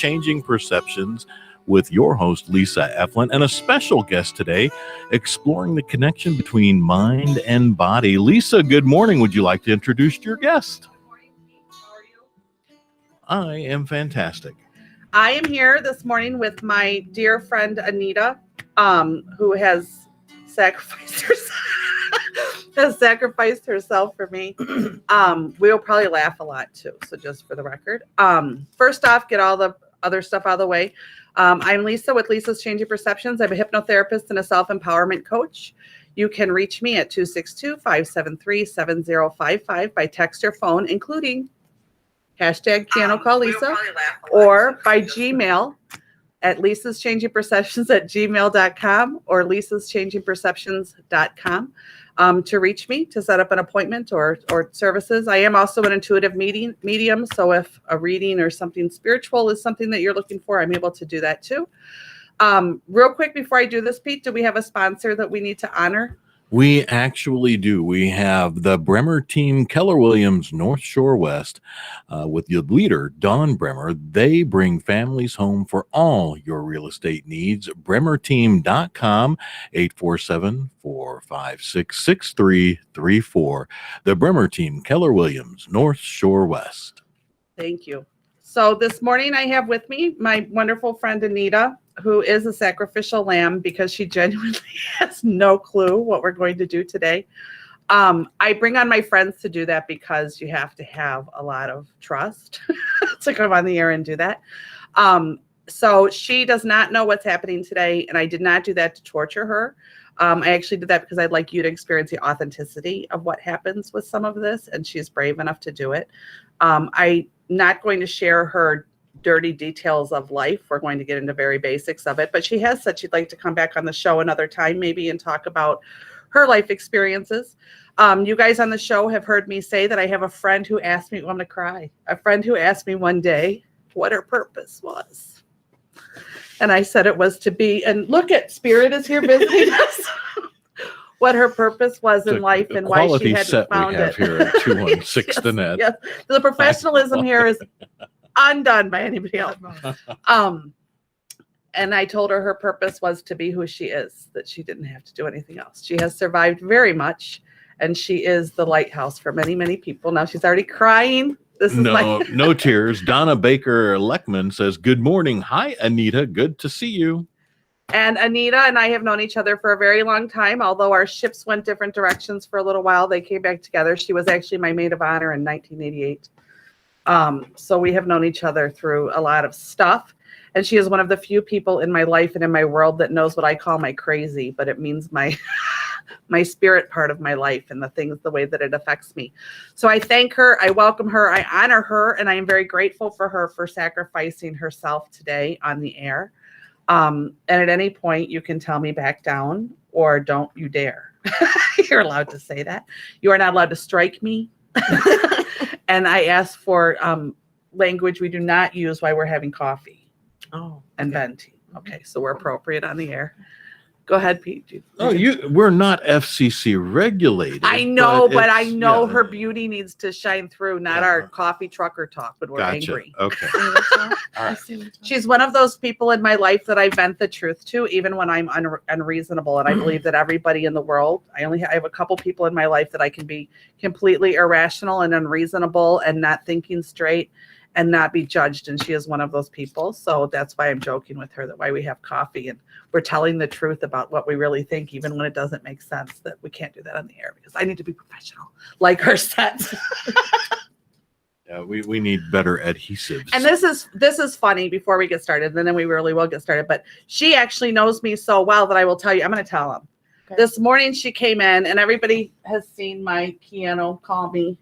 Changing Perceptions with your host, Lisa Eflin, and a special guest today, exploring the connection between mind and body. Lisa, good morning. Would you like to introduce your guest? I am fantastic. I am here this morning with my dear friend Anita, who has sacrificed herself for me. We'll probably laugh a lot too. So just for the record, first off, get all the other stuff out of the way. I'm Lisa with Lisa's Changing Perceptions. I'm a hypnotherapist and a self-empowerment coach. You can reach me at 262-573-7055 by text or phone, including hashtag Piano Call Lisa, or by Gmail at lisaschangingperceptions@gmail.com or lisaschangingperceptions.com to reach me to set up an appointment or services. I am also an intuitive medium, so if a reading or something spiritual is something that you're looking for, I'm able to do that too. Real quick before I do this, Pete, do we have a sponsor that we need to honor? We actually do. We have the Bremer team, Keller Williams, North Shore West, with the leader, Don Bremer. They bring families home for all your real estate needs. BremerTeam.com, 847-456-6334. The Bremer team, Keller Williams, North Shore West. Thank you. So this morning I have with me my wonderful friend Anita, who is a sacrificial lamb because she genuinely has no clue what we're going to do today. I bring on my friends to do that because you have to have a lot of trust to come on the air and do that. So she does not know what's happening today, and I did not do that to torture her. I actually did that because I'd like you to experience the authenticity of what happens with some of this, and she's brave enough to do it. I'm not going to share her dirty details of life. We're going to get into very basics of it, but she has said she'd like to come back on the show another time maybe and talk about her life experiences. You guys on the show have heard me say that I have a friend who asked me, I'm going to cry, a friend who asked me one day what her purpose was. And I said it was to be, and look at Spirit is here visiting us, what her purpose was in life and why she hadn't found it. Here at 216 yes, The Net. yes. The professionalism here is undone by anybody else. And I told her purpose was to be who she is, that she didn't have to do anything else. She has survived very much, and she is the lighthouse for many, many people. Now she's already crying. No tears. Donna Baker Leckman says, good morning. Hi, Anita. Good to see you. And Anita and I have known each other for a very long time. Although our ships went different directions for a little while, they came back together. She was actually my maid of honor in 1988. So we have known each other through a lot of stuff. And she is one of the few people in my life and in my world that knows what I call my crazy, but it means my my spirit part of my life and the way that it affects me. So I thank her, I welcome her, I honor her, and I am very grateful for her for sacrificing herself today on the air. And at any point you can tell me back down or don't you dare. You're allowed to say that. You are not allowed to strike me. And I ask for language we do not use while we're having coffee and venting. Okay, so we're appropriate on the air. Go ahead, Pete. We're not FCC regulated. I know, but I know her beauty needs to shine through, not our coffee trucker talk when we're angry. Okay. Right. She's one of those people in my life that I vent the truth to, even when I'm unreasonable. And I believe that everybody in the world, I have a couple people in my life that I can be completely irrational and unreasonable and not thinking straight and not be judged. And she is one of those people. So that's why I'm joking with her, that why we have coffee and we're telling the truth about what we really think, even when it doesn't make sense, that we can't do that on the air because I need to be professional, like her sets. Yeah, we need better adhesives. And this is funny before we get started, and then we really will get started. But she actually knows me so well that I will tell you, I'm going to tell them. Okay. This morning she came in, and everybody has seen my piano call me,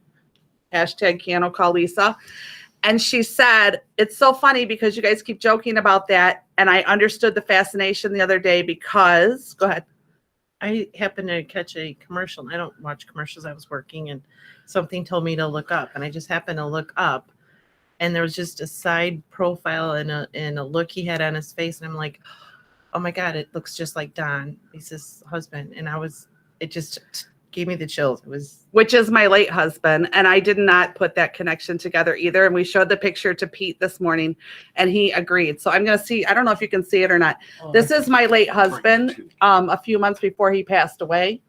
hashtag piano call Lisa. And she said, it's so funny because you guys keep joking about that. And I understood the fascination the other day because, go ahead. I happened to catch a commercial. I don't watch commercials. I was working and something told me to look up. And I just happened to look up. And there was just a side profile and a look he had on his face. And I'm like, oh my God, it looks just like Don. He's his husband. And it just gave me the chills. It was which is my late husband. And I did not put that connection together either. And we showed the picture to Pete this morning and he agreed. So I'm going to see, I don't know if you can see it or not. This is my late husband, a few months before he passed away.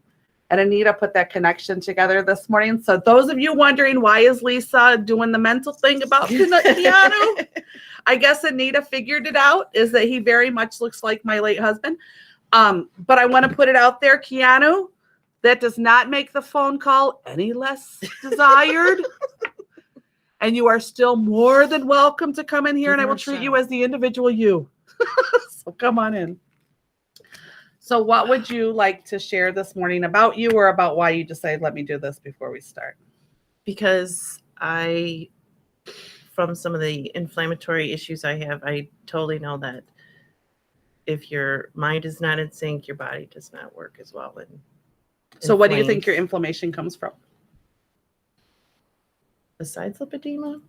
And Anita put that connection together this morning. So those of you wondering, why is Lisa doing the mental thing about Keanu? I guess Anita figured it out, is that he very much looks like my late husband. But I want to put it out there, Keanu, that does not make the phone call any less desired. And you are still more than welcome to come in here, and I will treat you as the individual you. So come on in. So what would you like to share this morning about you, or about why you decided, let me do this before we start? Because from some of the inflammatory issues I have, I totally know that if your mind is not in sync, your body does not work as well. And so what do you think your inflammation comes from? Besides lipedema,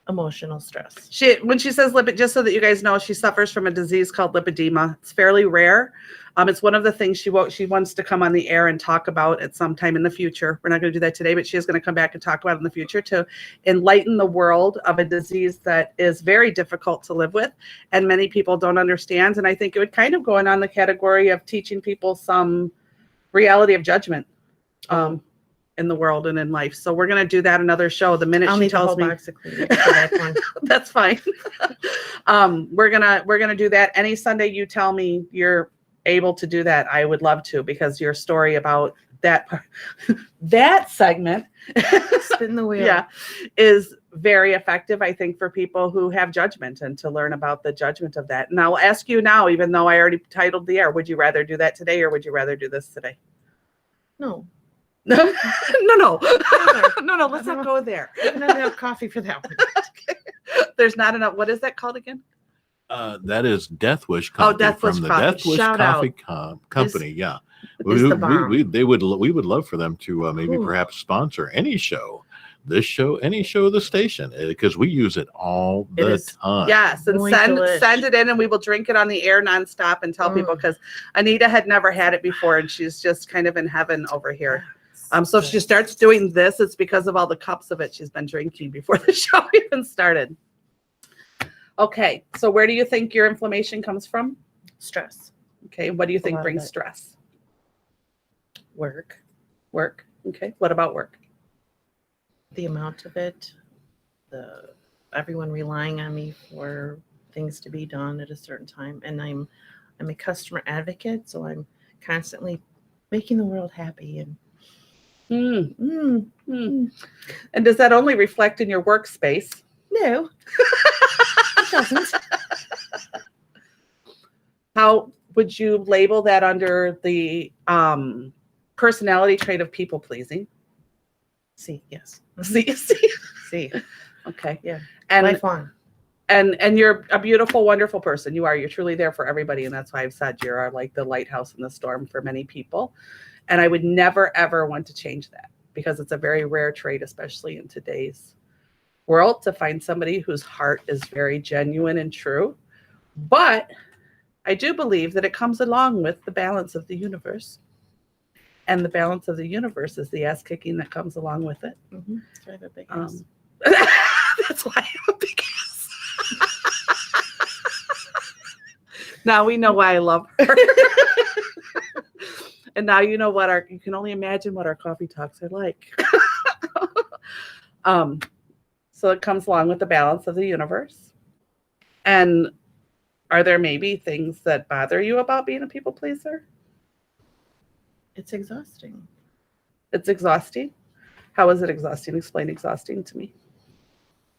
emotional stress. When she says lipid, just so that you guys know, she suffers from a disease called lipedema. It's fairly rare. It's one of the things she wants to come on the air and talk about at some time in the future. We're not going to do that today, but she is going to come back and talk about it in the future to enlighten the world of a disease that is very difficult to live with and many people don't understand. And I think it would kind of go on the category of teaching people some reality of judgment in the world and in life. So we're going to do that another show. The minute she tells me box of Kleenex for that one. that's fine. We're gonna do that any Sunday. You tell me you're able to do that. I would love to, because your story about that that segment Spin the wheel. yeah, is very effective, I think, for people who have judgment and to learn about the judgment of that. And I'll ask you now, even though I already titled the air, would you rather do that today or would you rather do this today? No. No. Let's not go there. I don't have enough coffee for that one. There's not enough. What is that called again? That is Death Wish Coffee Death Wish from the Coffee. Death Wish Shout Coffee Company. Yeah, It's the bomb. we would love for them to maybe perhaps sponsor any show, this show, any show of the station, because we use it all It the is. time. Yes, and Muy send delish. it in, and we will drink it on the air nonstop and tell people, because Anita had never had it before, and she's just kind of in heaven over here. So if she starts doing this, it's because of all the cups of it she's been drinking before the show even started. Okay, so where do you think your inflammation comes from? Stress. Okay, what do you think lot of brings it. stress? Work. Work. Okay, what about work? The amount of it. Everyone relying on me for things to be done at a certain time. And I'm a customer advocate, so I'm constantly making the world happy. And And does that only reflect in your workspace? no, it doesn't. How would you label that under the personality trait of people pleasing? See, yes. See. Okay. Yeah. And Lifelong. and you're a beautiful, wonderful person. You're truly there for everybody. And that's why I've said you're like the lighthouse in the storm for many people. And I would never, ever want to change that, because it's a very rare trait, especially in today's world, to find somebody whose heart is very genuine and true. But I do believe that it comes along with the balance of the universe. And the balance of the universe is the ass kicking that comes along with it. Mm-hmm. So I have a big ass. That's why I have a big ass. Now we know why I love her. And now you know you can only imagine what our coffee talks are like. So it comes along with the balance of the universe. And are there maybe things that bother you about being a people pleaser? It's exhausting. It's exhausting. How is it exhausting? Explain exhausting to me.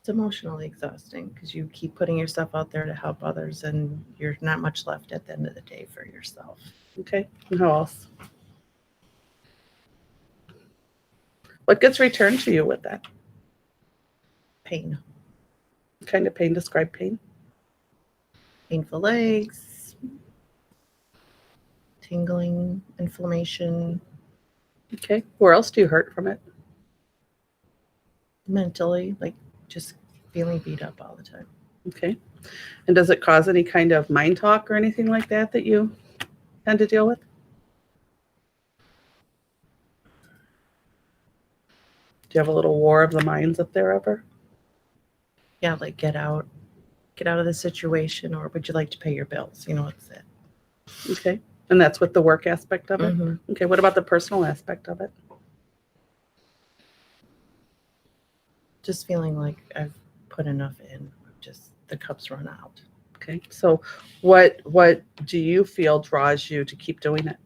It's emotionally exhausting because you keep putting yourself out there to help others, and you're not much left at the end of the day for yourself. Okay. And how else? What gets returned to you with that? Pain. What kind of pain? Describe pain. Painful legs, tingling, inflammation, Okay. Where else do you hurt from it? mentally, like just feeling beat up all the time. Okay. And does it cause any kind of mind talk or anything like that that you tend to deal with? you have a little war of the minds up there ever? Yeah, like get out of the situation, or would you like to pay your bills? It's it. Okay. And that's with the work aspect of it? Mhm. Okay. What about the personal aspect of it? Just feeling like I've put enough in. Just the cup's run out. Okay. So what do you feel draws you to keep doing it?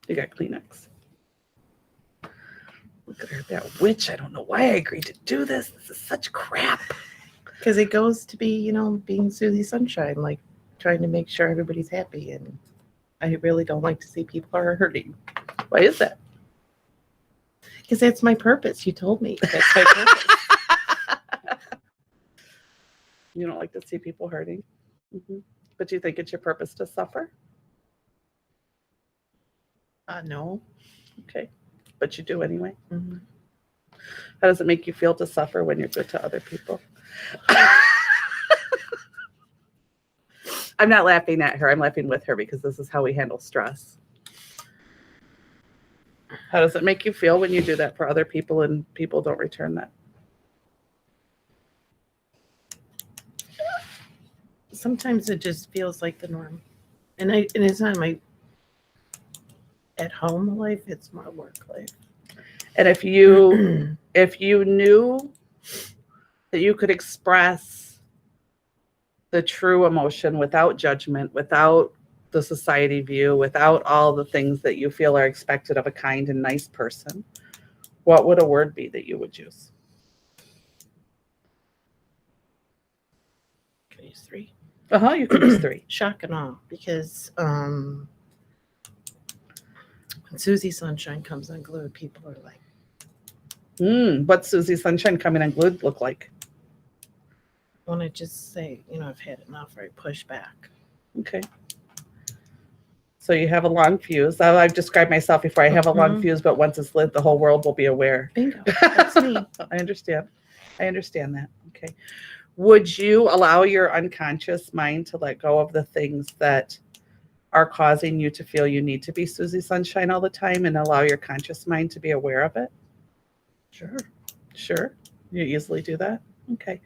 You got Kleenex. Look at her, that witch. I don't know why I agreed to do this. This is such crap. Because it goes to be, being Susie Sunshine, like trying to make sure everybody's happy. And I really don't like to see people are hurting. Why is that? Because that's my purpose. You told me that's my purpose. You don't like to see people hurting. But do you think it's your purpose to suffer? No. Okay. But you do anyway. Mhm. How does it make you feel to suffer when you're good to other people? I'm not laughing at her. I'm laughing with her because this is how we handle stress. How does it make you feel when you do that for other people and people don't return that? Sometimes it just feels like the norm. And it's not my at home life, it's my work life. And if you knew that you could express the true emotion without judgment, without the society view, without all the things that you feel are expected of a kind and nice person, what would a word be that you would use? Can I use 3? You can use 3. Shock and awe, because when Susie Sunshine comes unglued, people are like, What's Susie Sunshine coming unglued look like? I want to just say, I've had enough, or I push back. Okay. So you have a long fuse. I've described myself before. I have a long fuse, but once it's lit, the whole world will be aware. Bingo. That's me. I understand. I understand that. Okay. Would you allow your unconscious mind to let go of the things that are causing you to feel you need to be Susie Sunshine all the time and allow your conscious mind to be aware of it? Sure. Sure. You easily do that? Okay.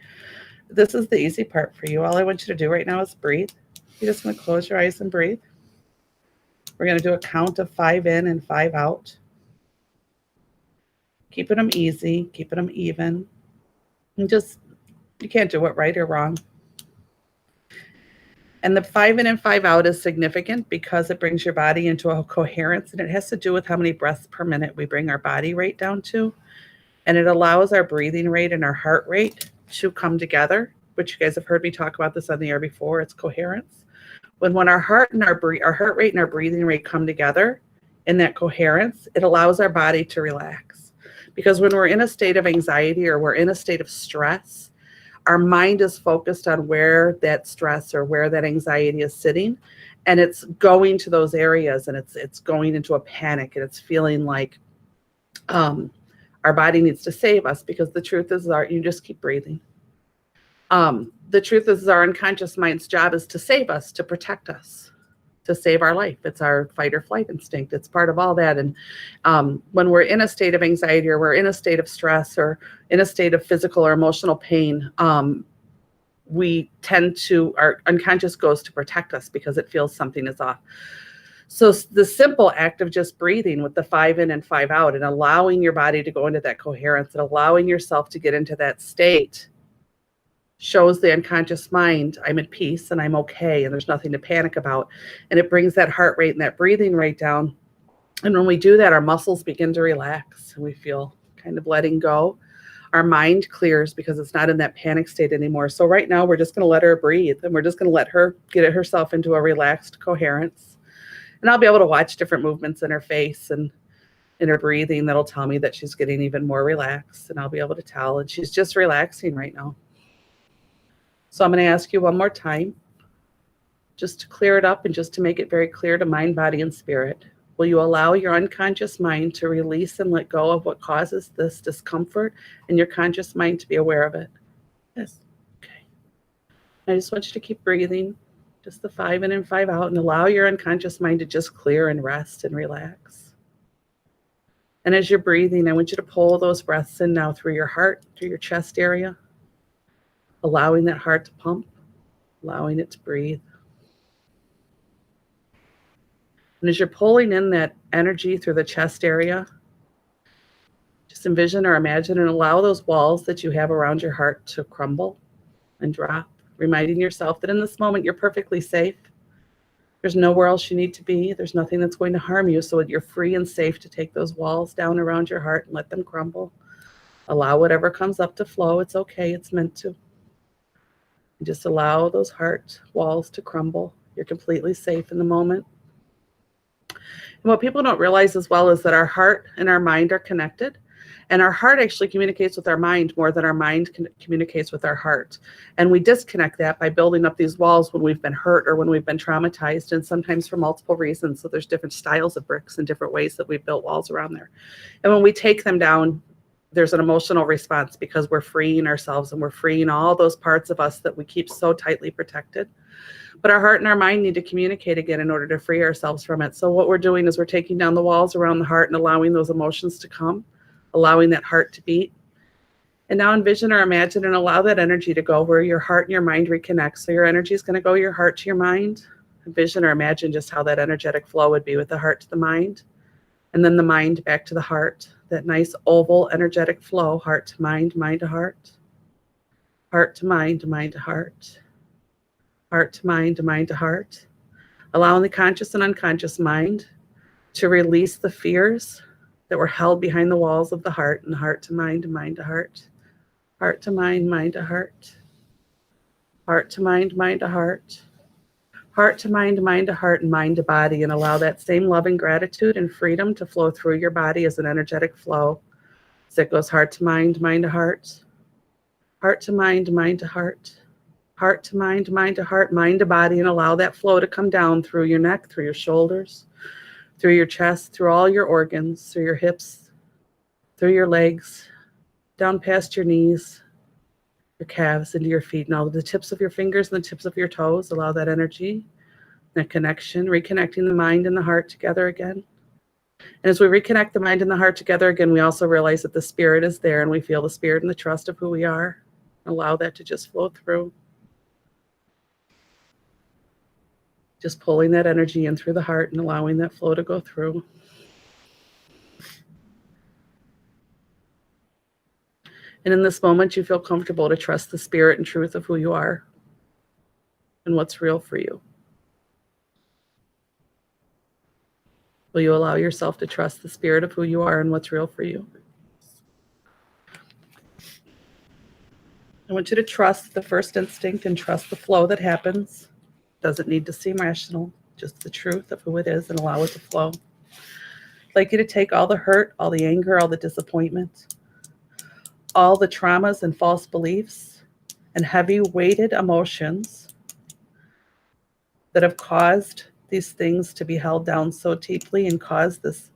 This is the easy part for you. All I want you to do right now is breathe. You're just going to close your eyes and breathe. We're going to do a count of 5 in and 5 out. Keeping them easy, keeping them even. And just, you can't do it right or wrong. And the 5 in and 5 out is significant because it brings your body into a coherence, and it has to do with how many breaths per minute we bring our body rate down to. And it allows our breathing rate and our heart rate to come together, which you guys have heard me talk about this on the air before. It's coherence. When our heart rate and our breathing rate come together in that coherence, it allows our body to relax. Because when we're in a state of anxiety or we're in a state of stress, our mind is focused on where that stress or where that anxiety is sitting, and it's going to those areas, and it's going into a panic, and it's feeling like our body needs to save us, because the truth is you just keep breathing. The truth is our unconscious mind's job is to save us, to protect us, to save our life. It's our fight or flight instinct. It's part of all that. And when we're in a state of anxiety, or we're in a state of stress, or in a state of physical or emotional pain, we tend to, our unconscious goes to protect us because it feels something is off. So the simple act of just breathing with the 5 in and 5 out and allowing your body to go into that coherence and allowing yourself to get into that state shows the unconscious mind, I'm at peace and I'm okay and there's nothing to panic about. And it brings that heart rate and that breathing rate down. And when we do that, our muscles begin to relax and we feel kind of letting go. Our mind clears because it's not in that panic state anymore. So right now we're just going to let her breathe, and we're just going to let her get herself into a relaxed coherence. And I'll be able to watch different movements in her face and in her breathing that'll tell me that she's getting even more relaxed, and I'll be able to tell. And she's just relaxing right now. So I'm going to ask you one more time, just to clear it up and just to make it very clear to mind, body, and spirit. Will you allow your unconscious mind to release and let go of what causes this discomfort, and your conscious mind to be aware of it? Yes. Okay. I just want you to keep breathing. Just the 5 in and 5 out, and allow your unconscious mind to just clear and rest and relax. And as you're breathing, I want you to pull those breaths in now through your heart, through your chest area, allowing that heart to pump, allowing it to breathe. And as you're pulling in that energy through the chest area, just envision or imagine and allow those walls that you have around your heart to crumble and drop, reminding yourself that in this moment you're perfectly safe. There's nowhere else you need to be. There's nothing that's going to harm you, so you're free and safe to take those walls down around your heart and let them crumble. Allow whatever comes up to flow. It's okay. It's meant to. And just allow those heart walls to crumble. You're completely safe in the moment. And what people don't realize as well is that our heart and our mind are connected. And our heart actually communicates with our mind more than our mind communicates with our heart. And we disconnect that by building up these walls when we've been hurt or when we've been traumatized, and sometimes for multiple reasons. So there's different styles of bricks and different ways that we've built walls around there. And when we take them down, there's an emotional response because we're freeing ourselves and we're freeing all those parts of us that we keep so tightly protected. But our heart and our mind need to communicate again in order to free ourselves from it. So what we're doing is we're taking down the walls around the heart and allowing those emotions to come, allowing that heart to beat. And now envision or imagine and allow that energy to go where your heart and your mind reconnect. So your energy is going to go your heart to your mind. Envision or imagine just how that energetic flow would be with the heart to the mind, and then the mind back to the heart. That nice oval energetic flow, heart to mind to heart, heart to mind to heart, heart to mind to heart. Allowing the conscious and unconscious mind to release the fears that were held behind the walls of the heart, and heart to mind to heart, heart to mind to heart, heart to mind to heart, heart to mind to heart, and mind to body. And allow that same love and gratitude and freedom to flow through your body as an energetic flow. So it goes heart to mind to heart, heart to mind to heart, heart to mind to heart, mind to body. And allow that flow to come down through your neck, through your shoulders, through your chest, through all your organs, through your hips, through your legs, down past your knees, your calves, into your feet, and all of the tips of your fingers and the tips of your toes. Allow that energy, that connection, reconnecting the mind and the heart together again. And as we reconnect the mind and the heart together again, we also realize that the spirit is there, and we feel the spirit and the trust of who we are. Allow that to just flow through. Just pulling that energy in through the heart and allowing that flow to go through. And in this moment, you feel comfortable to trust the spirit and truth of who you are and what's real for you. Will you allow yourself to trust the spirit of who you are and what's real for you? I want you to trust the first instinct and trust the flow that happens. Doesn't need to seem rational, just the truth of who it is, and allow it to flow. I'd like you to take all the hurt, all the anger, all the disappointment, all the traumas and false beliefs and heavy weighted emotions that have caused these things to be held down so deeply and cause this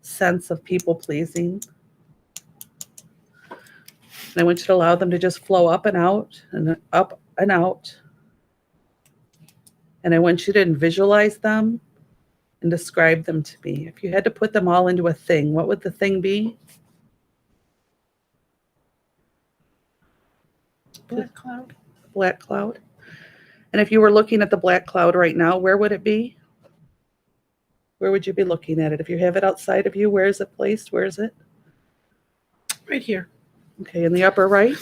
sense of people pleasing. And I want you to allow them to just flow up and out and up and out. And I want you to visualize them and describe them to me. If you had to put them all into a thing, what would the thing be? Black cloud. Black cloud. And if you were looking at the black cloud right now, where would it be? Where would you be looking at it? If you have it outside of you, where is it placed? Where is it? Right here. Okay, in the upper right?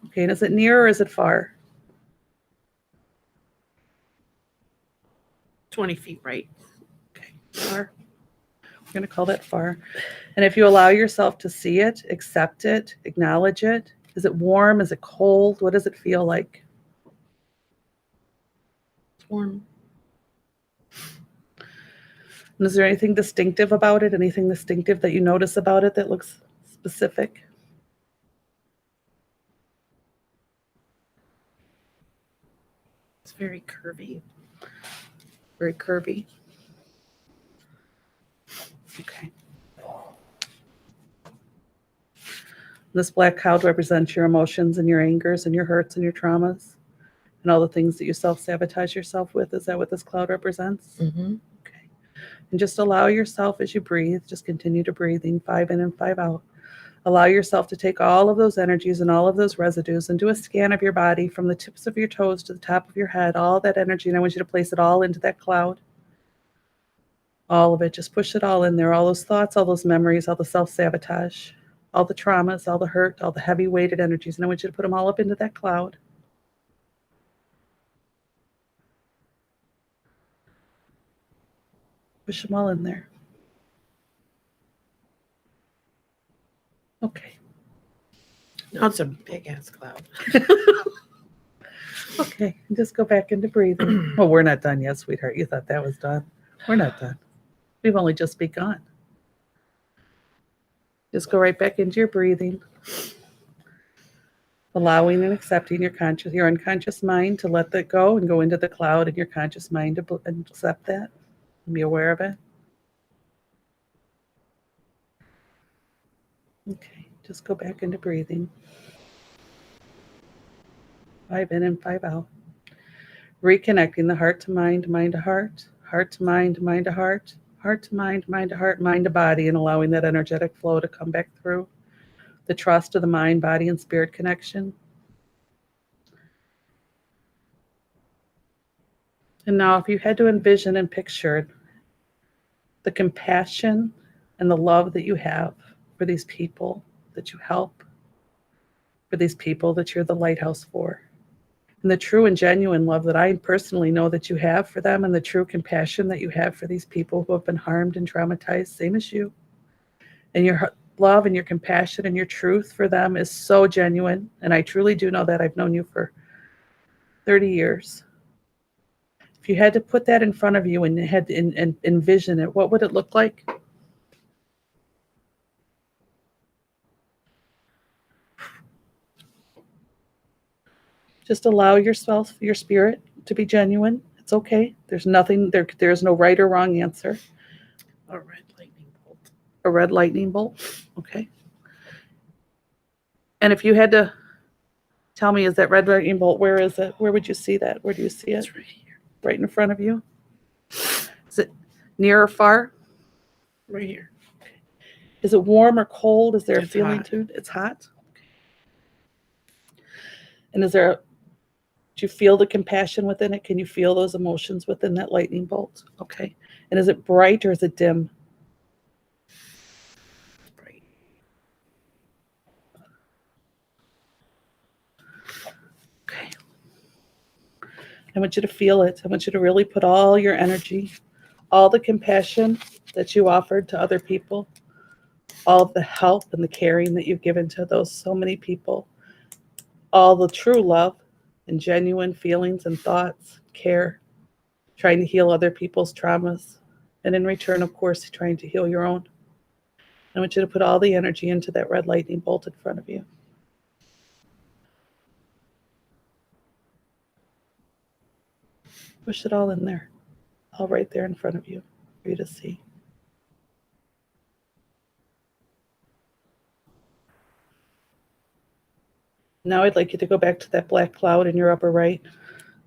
Okay, and is it near or is it far? 20 feet right. Okay, far. We're going to call that far. And if you allow yourself to see it, accept it, acknowledge it, is it warm? Is it cold? What does it feel like? It's warm. And is there anything distinctive about it? Anything distinctive that you notice about it that looks specific? It's very curvy. Very curvy. Okay. This black cloud represents your emotions and your angers and your hurts and your traumas and all the things that you self-sabotage yourself with. Is that what this cloud represents? Mm-hmm. Okay. And just allow yourself as you breathe, just continue to breathing 5 in and 5 out. Allow yourself to take all of those energies and all of those residues and do a scan of your body from the tips of your toes to the top of your head, all that energy. And I want you to place it all into that cloud. All of it. Just push it all in there. All those thoughts, all those memories, all the self-sabotage, all the traumas, all the hurt, all the heavy weighted energies. And I want you to put them all up into that cloud. Push them all in there. Okay. Now it's a big ass cloud. Okay. And just go back into breathing. Oh, we're not done yet, sweetheart. You thought that was done. We're not done. We've only just begun. Just go right back into your breathing. Allowing and accepting your unconscious mind to let that go and go into the cloud, and your conscious mind to accept that and be aware of it. Okay, just go back into breathing. 5 in and 5 out. Reconnecting the heart to mind, mind to heart, heart to mind, mind to heart, heart to mind, mind to heart, mind to body, and allowing that energetic flow to come back through. The trust of the mind, body, and spirit connection. And now if you had to envision and picture the compassion and the love that you have for these people that you help, for these people that you're the lighthouse for, and the true and genuine love that I personally know that you have for them, and the true compassion that you have for these people who have been harmed and traumatized, same as you, and your love and your compassion and your truth for them is so genuine. And I truly do know that. I've known you for 30 years. If you had to put that in front of you and had to envision it, what would it look like? Just allow yourself, your spirit, to be genuine. It's okay. There's nothing, there's no right or wrong answer. A red lightning bolt. A red lightning bolt. Okay. And if you had to tell me, is that red lightning bolt, where is it? Where would you see that? Where do you see it? It's right here. Right in front of you? Is it near or far? Right here. Is it warm or cold? Is there a It's feeling hot. to it? It's hot. And is there, do you feel the compassion within it? Can you feel those emotions within that lightning bolt? Okay. And is it bright or is it dim? Right. Okay. I want you to feel it. I want you to really put all your energy, all the compassion that you offered to other people, all of the help and the caring that you've given to those so many people, all the true love and genuine feelings and thoughts, care, trying to heal other people's traumas, and in return, of course, trying to heal your own. I want you to put all the energy into that red lightning bolt in front of you. Push it all in there, all right there in front of you for you to see. Now I'd like you to go back to that black cloud in your upper right.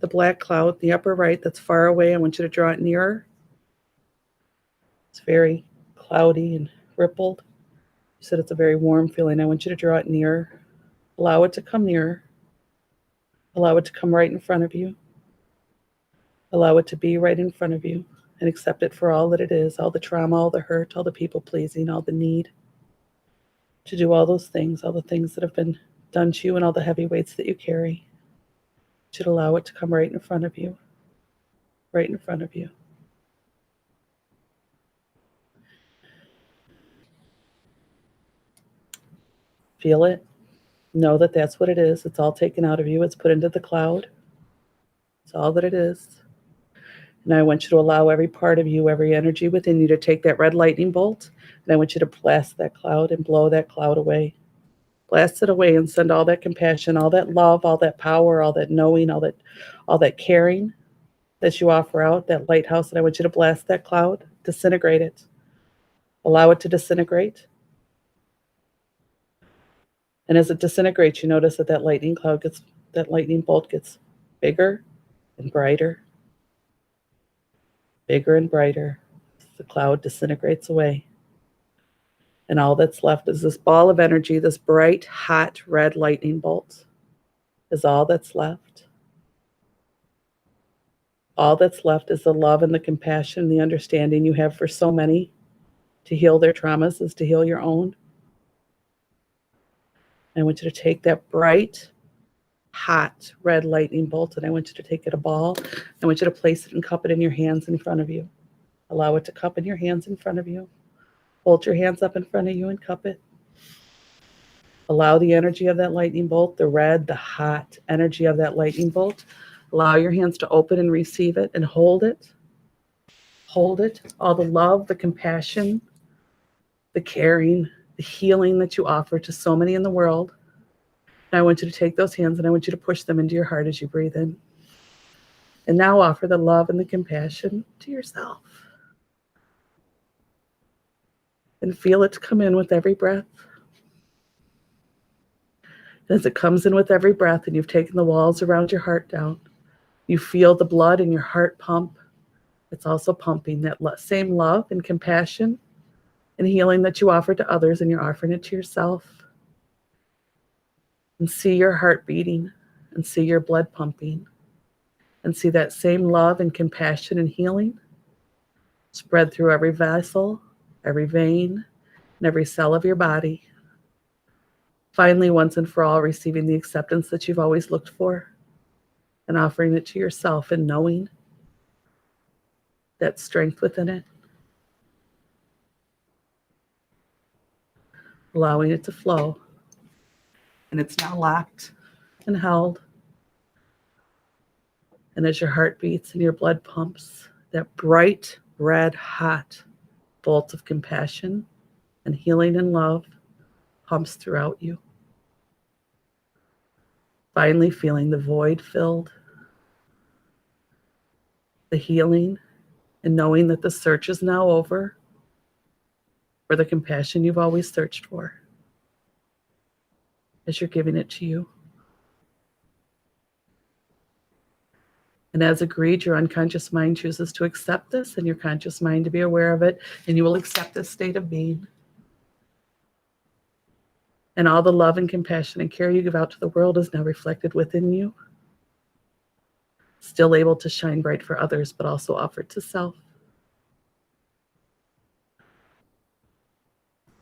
The black cloud, the upper right that's far away, I want you to draw it nearer. It's very cloudy and rippled. You said it's a very warm feeling. I want you to draw it nearer. Allow it to come nearer. Allow it to come right in front of you. Allow it to be right in front of you and accept it for all that it is, all the trauma, all the hurt, all the people pleasing, all the need to do all those things, all the things that have been done to you and all the heavy weights that you carry. You should allow it to come right in front of you, right in front of you. Feel it. Know that that's what it is. It's all taken out of you. It's put into the cloud. It's all that it is. And I want you to allow every part of you, every energy within you to take that red lightning bolt, and I want you to blast that cloud and blow that cloud away. Blast it away and send all that compassion, all that love, all that power, all that knowing, all that caring that you offer out, that lighthouse, and I want you to blast that cloud, disintegrate it. Allow it to disintegrate. And as it disintegrates, you notice that that lightning bolt gets bigger and brighter, bigger and brighter. The cloud disintegrates away. And all that's left is this ball of energy, this bright, hot, red lightning bolt is all that's left. All that's left is the love and the compassion and the understanding you have for so many. To heal their traumas is to heal your own. I want you to take that bright, hot, red lightning bolt, and I want you to take it a ball. I want you to place it and cup it in your hands in front of you. Allow it to cup in your hands in front of you. Hold your hands up in front of you and cup it. Allow the energy of that lightning bolt, the red, the hot energy of that lightning bolt. Allow your hands to open and receive it and hold it. Hold it. All the love, the compassion, the caring, the healing that you offer to so many in the world. And I want you to take those hands and I want you to push them into your heart as you breathe in. And now offer the love and the compassion to yourself. And feel it come in with every breath. As it comes in with every breath and you've taken the walls around your heart down, you feel the blood in your heart pump. It's also pumping that same love and compassion and healing that you offer to others, and you're offering it to yourself. And see your heart beating and see your blood pumping and see that same love and compassion and healing spread through every vessel, every vein, and every cell of your body. Finally, once and for all, receiving the acceptance that you've always looked for and offering it to yourself and knowing that strength within it. Allowing it to flow. And it's now locked and held. And as your heart beats and your blood pumps, that bright, red, hot bolt of compassion and healing and love pumps throughout you. Finally feeling the void filled, the healing, and knowing that the search is now over for the compassion you've always searched for as you're giving it to you. And as agreed, your unconscious mind chooses to accept this and your conscious mind to be aware of it, and you will accept this state of being. And all the love and compassion and care you give out to the world is now reflected within you. Still able to shine bright for others, but also offered to self.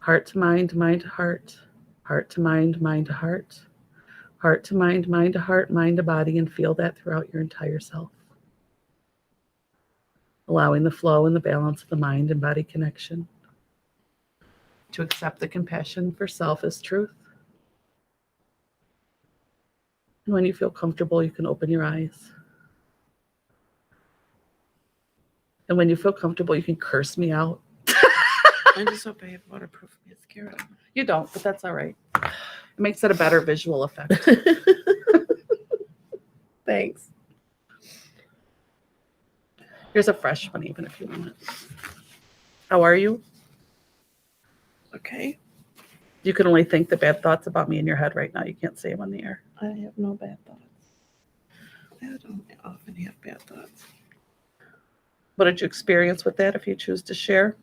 Heart to mind, mind to heart. Heart to mind, mind to heart. Heart to mind, mind to heart, mind to body, and feel that throughout your entire self. Allowing the flow and the balance of the mind and body connection. To accept the compassion for self as truth. And when you feel comfortable, you can open your eyes. And when you feel comfortable, you can curse me out. I just hope I have waterproof mascara. You don't, but that's all right. It makes it a better visual effect. Thanks. Here's a fresh one, even if you want it. How are you? Okay. You can only think the bad thoughts about me in your head right now. You can't say them on the air. I have no bad thoughts. I don't often have bad thoughts. What did you experience with that if you choose to share?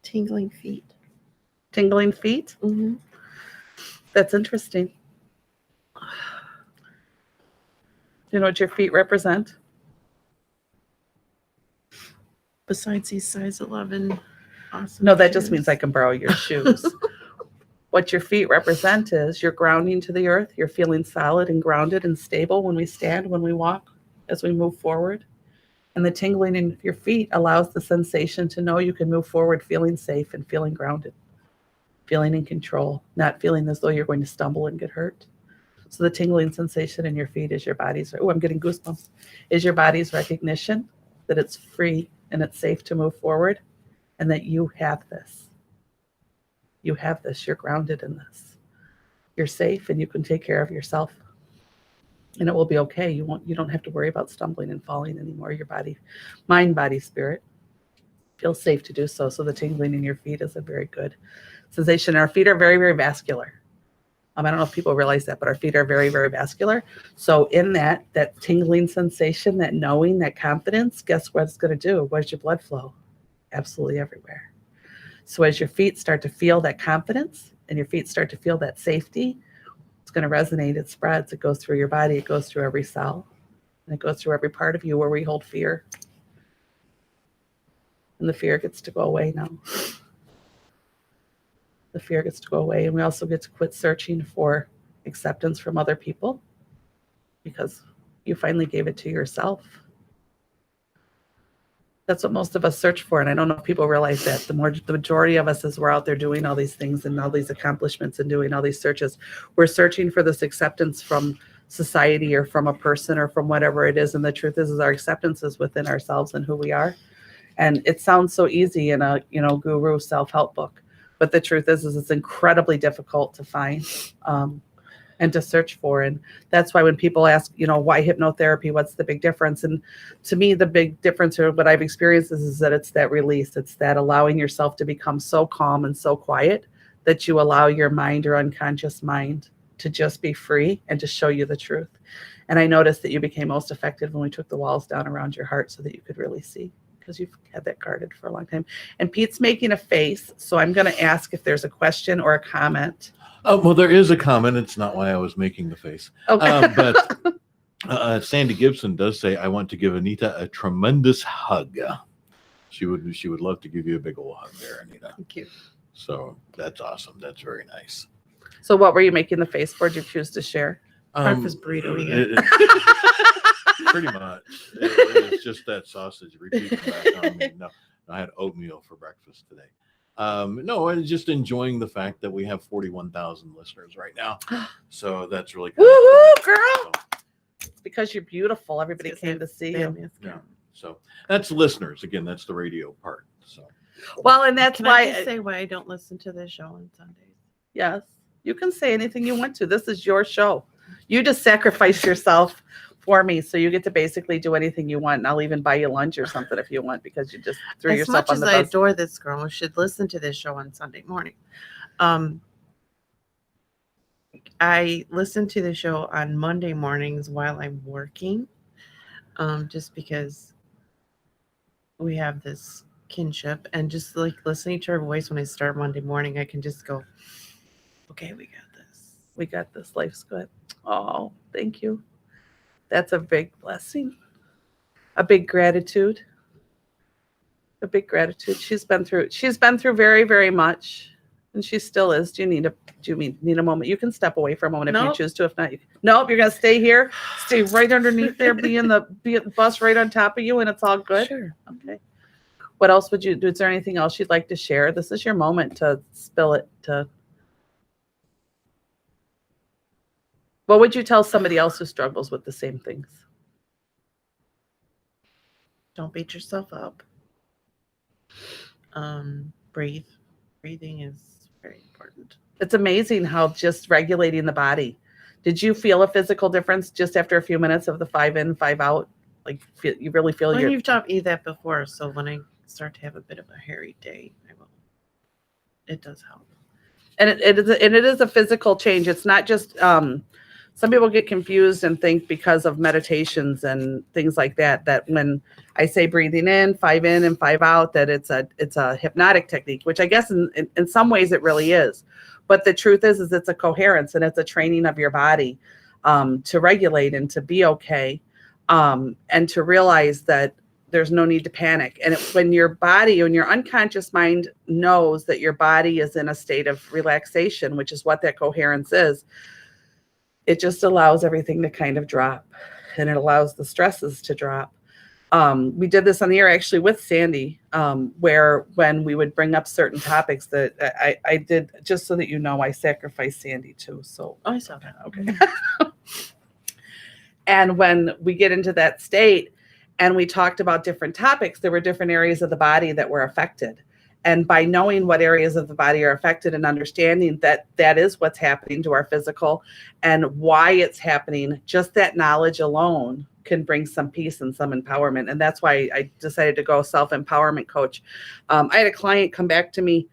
Tingling feet. Tingling feet? Mm-hmm. That's interesting. Do you know what your feet represent? Besides these size 11 awesome No, that just shoes. means I can borrow your shoes. What your feet represent is you're grounding to the earth. You're feeling solid and grounded and stable when we stand, when we walk, as we move forward. And the tingling in your feet allows the sensation to know you can move forward feeling safe and feeling grounded, feeling in control, not feeling as though you're going to stumble and get hurt. So the tingling sensation in your feet is your body's, oh, I'm getting goosebumps, is your body's recognition that it's free and it's safe to move forward and that you have this. You have this. You're grounded in this. You're safe and you can take care of yourself. And it will be okay. You don't have to worry about stumbling and falling anymore. Your body, mind, body, spirit feels safe to do so. So the tingling in your feet is a very good sensation. Our feet are very, very vascular. I don't know if people realize that, but our feet are very, very vascular. So in that tingling sensation, that knowing, that confidence, guess what it's going to do? Where's your blood flow? Absolutely everywhere. So as your feet start to feel that confidence and your feet start to feel that safety, it's going to resonate. It spreads. It goes through your body. It goes through every cell. And it goes through every part of you where we hold fear. And the fear gets to go away now. The fear gets to go away. And we also get to quit searching for acceptance from other people because you finally gave it to yourself. That's what most of us search for. And I don't know if people realize that. The majority of us, as we're out there doing all these things and all these accomplishments and doing all these searches, we're searching for this acceptance from society or from a person or from whatever it is. And the truth is our acceptance is within ourselves and who we are. And it sounds so easy in a, guru self-help book. But the truth is it's incredibly difficult to find and to search for. And that's why when people ask, why hypnotherapy, what's the big difference? And to me, the big difference or what I've experienced is that it's that release. It's that allowing yourself to become so calm and so quiet that you allow your mind or unconscious mind to just be free and to show you the truth. And I noticed that you became most effective when we took the walls down around your heart so that you could really see. Because you've had that guarded for a long time. And Pete's making a face, so I'm going to ask if there's a question or a comment. Well, there is a comment. It's not why I was making the face. Okay. But Sandy Gibson does say, I want to give Anita a tremendous hug. She would love to give you a big old hug there, Anita. Thank you. So that's awesome. That's very nice. So what were you making the face for? Did you choose to share? Breakfast burrito again. Pretty much. It's just that sausage repeating back on me. No, I had oatmeal for breakfast today. No, and just enjoying the fact that we have 41,000 listeners right now. So that's really kind Woohoo, girl! It's because you're beautiful. Everybody came to see you. Yeah. So that's listeners. Again, that's the radio part. So well, and that's Can why I just say why I don't listen to this show on Sundays? yes, you can say anything you want to. This is your show. You just sacrifice yourself for me, so you get to basically do anything you want. And I'll even buy you lunch or something if you want, because you just threw yourself on the bus. As much as I adore this girl, I should listen to this show on Sunday morning. I listen to the show on Monday mornings while I'm working, just because we have this kinship, and just like listening to her voice when I start Monday morning, I can just go, okay, we got this. We got this. Life's good. Oh, thank you. That's a big blessing. A big gratitude. A big gratitude. She's been through very, very much, and she still is. Do you need a moment? You can step away for a moment if you choose to. If not, nope. You're gonna stay here. Stay right underneath there. Be in the bus right on top of you, and it's all good. Sure. Okay. What else would you do? Is there anything else you'd like to share? This is your moment to spill it. What would you tell somebody else who struggles with the same things? Don't beat yourself up. Breathe. Breathing is very important. It's amazing how just regulating the body. Did you feel a physical difference just after a few minutes of the 5 in, 5 out? Like you really feel Well, you've taught me that before, so when I start to have a bit of a hairy day, it does help. And it is a physical change. It's not just some people get confused and think because of meditations and things like that when I say breathing in 5 in and 5 out, that it's a hypnotic technique, which I guess in some ways it really is. But the truth is it's a coherence, and it's a training of your body to regulate and to be okay, and to realize that there's no need to panic. And when your body and your unconscious mind knows that your body is in a state of relaxation, which is what that coherence is, it just allows everything to kind of drop, and it allows the stresses to drop. We did this on the air actually with Sandy, where when we would bring up certain topics that I did, just so that you know, I sacrificed Sandy too. So I saw that. Okay. And when we get into that state and we talked about different topics, there were different areas of the body that were affected. And by knowing what areas of the body are affected and understanding that that is what's happening to our physical and why it's happening, just that knowledge alone can bring some peace and some empowerment. And that's why I decided to go self-empowerment coach. I had a client come back to me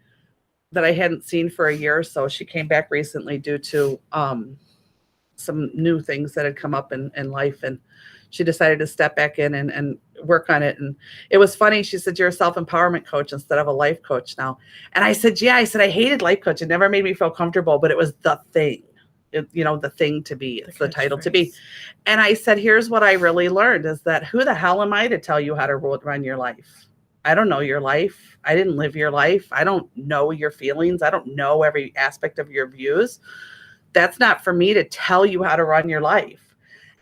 that I hadn't seen for a year or so. She came back recently due to some new things that had come up in life, and she decided to step back in and work on it. And it was funny. She said, "You're a self-empowerment coach instead of a life coach now." And I said, "Yeah." I said, "I hated life coach. It never made me feel comfortable, but it was the thing, the thing to be. It's the title to be." And I said, "Here's what I really learned is that who the hell am I to tell you how to run your life? I don't know your life. I didn't live your life. I don't know your feelings. I don't know every aspect of your views. That's not for me to tell you how to run your life."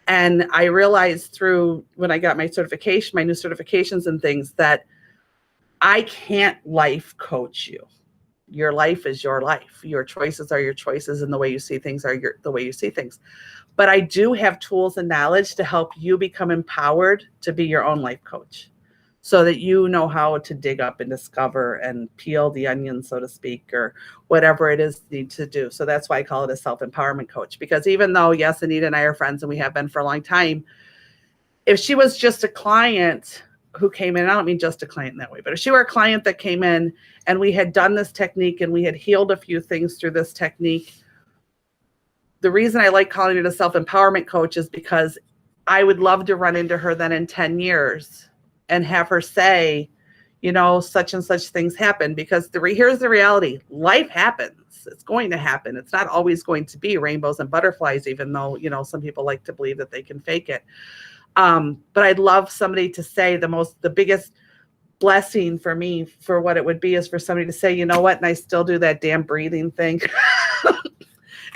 And I realized through when I got my certification, my new certifications and things, that I can't life coach you. Your life is your life. Your choices are your choices, and the way you see things are the way you see things. But I do have tools and knowledge to help you become empowered to be your own life coach, so that you know how to dig up and discover and peel the onion, so to speak, or whatever it is you need to do. So that's why I call it a self-empowerment coach, because even though, yes, Anita and I are friends and we have been for a long time, if she was just a client who came in, I don't mean just a client in that way, but if she were a client that came in and we had done this technique and we had healed a few things through this technique, the reason I like calling it a self-empowerment coach is because I would love to run into her then in 10 years and have her say, such and such things happen, because here's the reality. Life happens. It's going to happen. It's not always going to be rainbows and butterflies, even though, some people like to believe that they can fake it. But I'd love somebody to say the biggest blessing for me for what it would be is for somebody to say, "You know what? And I still do that damn breathing thing."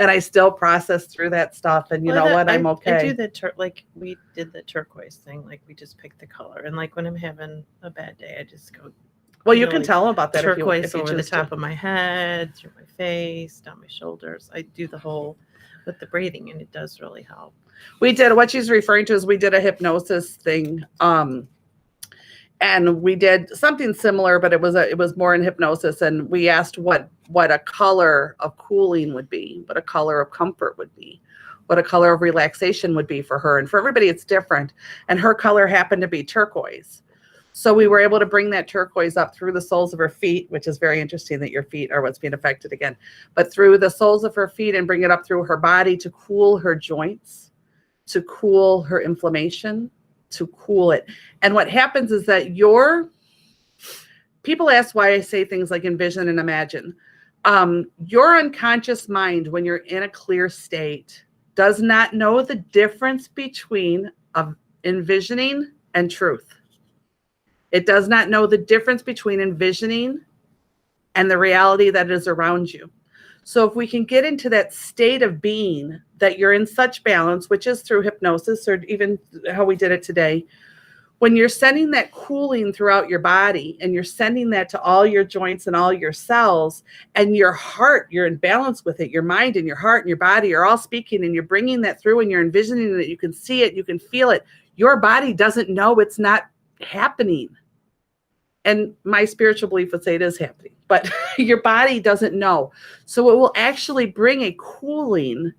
And I still process through that stuff. And I'm okay. I do the like we did the turquoise thing. Like we just pick the color. And like when I'm having a bad day, I just go. Well, you can tell them about that. Turquoise if you over the top of my head, through my face, down my shoulders. I do the whole with the breathing, and it does really help. We did what she's referring to is we did a hypnosis thing. And we did something similar, but it was more in hypnosis. And we asked what a color of cooling would be, what a color of comfort would be, what a color of relaxation would be for her. And for everybody, it's different. And her color happened to be turquoise. So we were able to bring that turquoise up through the soles of her feet, which is very interesting that your feet are what's being affected again, but through the soles of her feet and bring it up through her body to cool her joints, to cool her inflammation, to cool it. And what happens is that people ask why I say things like envision and imagine. Your unconscious mind, when you're in a clear state, does not know the difference between envisioning and truth. It does not know the difference between envisioning and the reality that is around you. So if we can get into that state of being that you're in such balance, which is through hypnosis or even how we did it today, when you're sending that cooling throughout your body and you're sending that to all your joints and all your cells, and your heart, you're in balance with it, your mind and your heart and your body are all speaking, and you're bringing that through and you're envisioning it, you can see it, you can feel it. Your body doesn't know it's not happening. And my spiritual belief would say it is happening, but your body doesn't know. So it will actually bring a cooling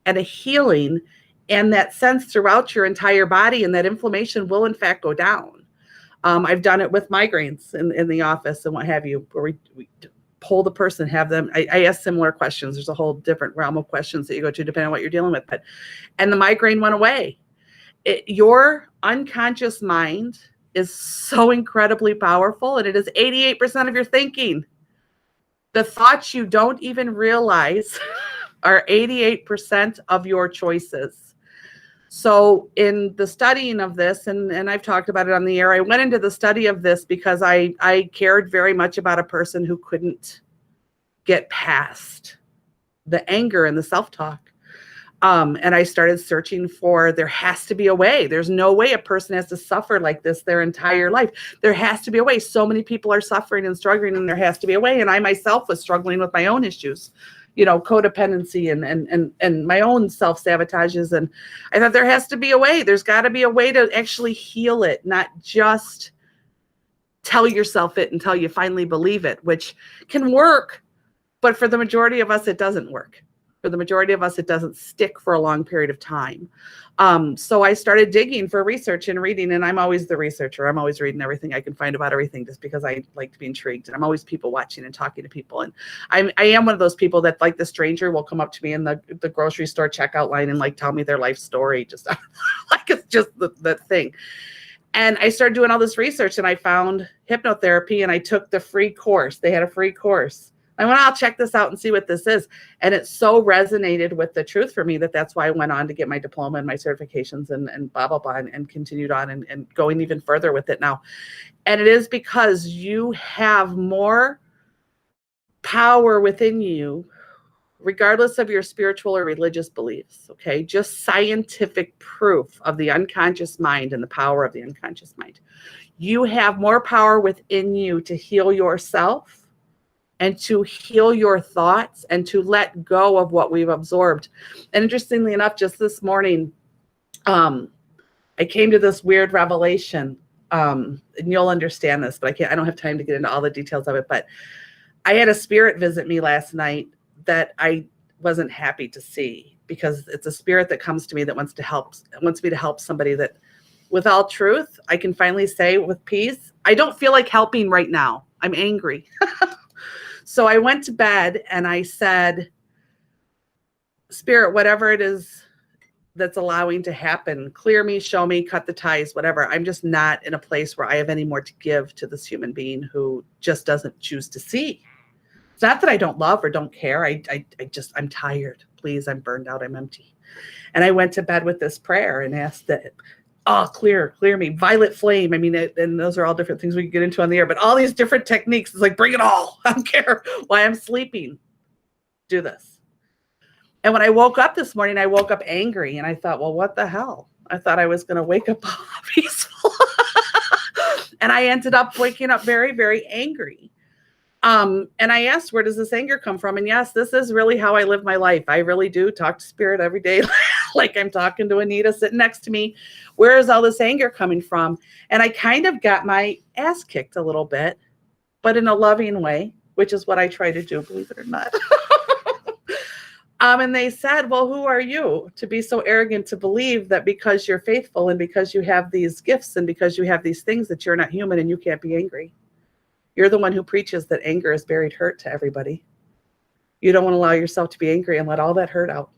and a healing and that sense throughout your entire body, and that inflammation will in fact go down. I've done it with migraines in the office and what have you, where we pull the person, have them, I ask similar questions. There's a whole different realm of questions that you go to depending on what you're dealing with, and the migraine went away. Your unconscious mind is so incredibly powerful, and it is 88% of your thinking. The thoughts you don't even realize are 88% of your choices. So in the studying of this, and I've talked about it on the air, I went into the study of this because I cared very much about a person who couldn't get past the anger and the self-talk. And I started searching for, there has to be a way. There's no way a person has to suffer like this their entire life. There has to be a way. So many people are suffering and struggling, and there has to be a way. And I myself was struggling with my own issues, codependency and my own self-sabotages. And I thought there has to be a way. There's got to be a way to actually heal it, not just tell yourself it until you finally believe it, which can work. But for the majority of us, it doesn't work. For the majority of us, it doesn't stick for a long period of time. So I started digging for research and reading, and I'm always the researcher. I'm always reading everything I can find about everything just because I like to be intrigued. And I'm always people watching and talking to people. And I am one of those people that, like, the stranger will come up to me in the grocery store checkout line and like tell me their life story. Just like it's just the thing. And I started doing all this research, and I found hypnotherapy, and I took the free course. They had a free course. I went, I'll check this out and see what this is. And it so resonated with the truth for me that's why I went on to get my diploma and my certifications and blah, blah, blah, and continued on and going even further with it now. And it is because you have more power within you, regardless of your spiritual or religious beliefs, okay? Just scientific proof of the unconscious mind and the power of the unconscious mind. You have more power within you to heal yourself and to heal your thoughts and to let go of what we've absorbed. And interestingly enough, just this morning, I came to this weird revelation, and you'll understand this, but I don't have time to get into all the details of it. But I had a spirit visit me last night that I wasn't happy to see, because it's a spirit that comes to me that wants me to help somebody that, with all truth, I can finally say with peace, I don't feel like helping right now. I'm angry. So I went to bed and I said, Spirit, whatever it is that's allowing to happen, clear me, show me, cut the ties, whatever. I'm just not in a place where I have any more to give to this human being who just doesn't choose to see. It's not that I don't love or don't care. I'm tired. Please, I'm burned out. I'm empty. And I went to bed with this prayer and asked that, clear me, violet flame. I mean, and those are all different things we can get into on the air, but all these different techniques, it's like, bring it all. I don't care why I'm sleeping. Do this. And when I woke up this morning, I woke up angry, and I thought, well, what the hell? I thought I was going to wake up peaceful. And I ended up waking up very, very angry. And I asked, where does this anger come from? And yes, this is really how I live my life. I really do talk to spirit every day, like I'm talking to Anita sitting next to me. Where is all this anger coming from? And I kind of got my ass kicked a little bit, but in a loving way, which is what I try to do, believe it or not. And they said, well, who are you to be so arrogant to believe that because you're faithful and because you have these gifts and because you have these things that you're not human and you can't be angry? You're the one who preaches that anger is buried hurt to everybody. You don't want to allow yourself to be angry and let all that hurt out.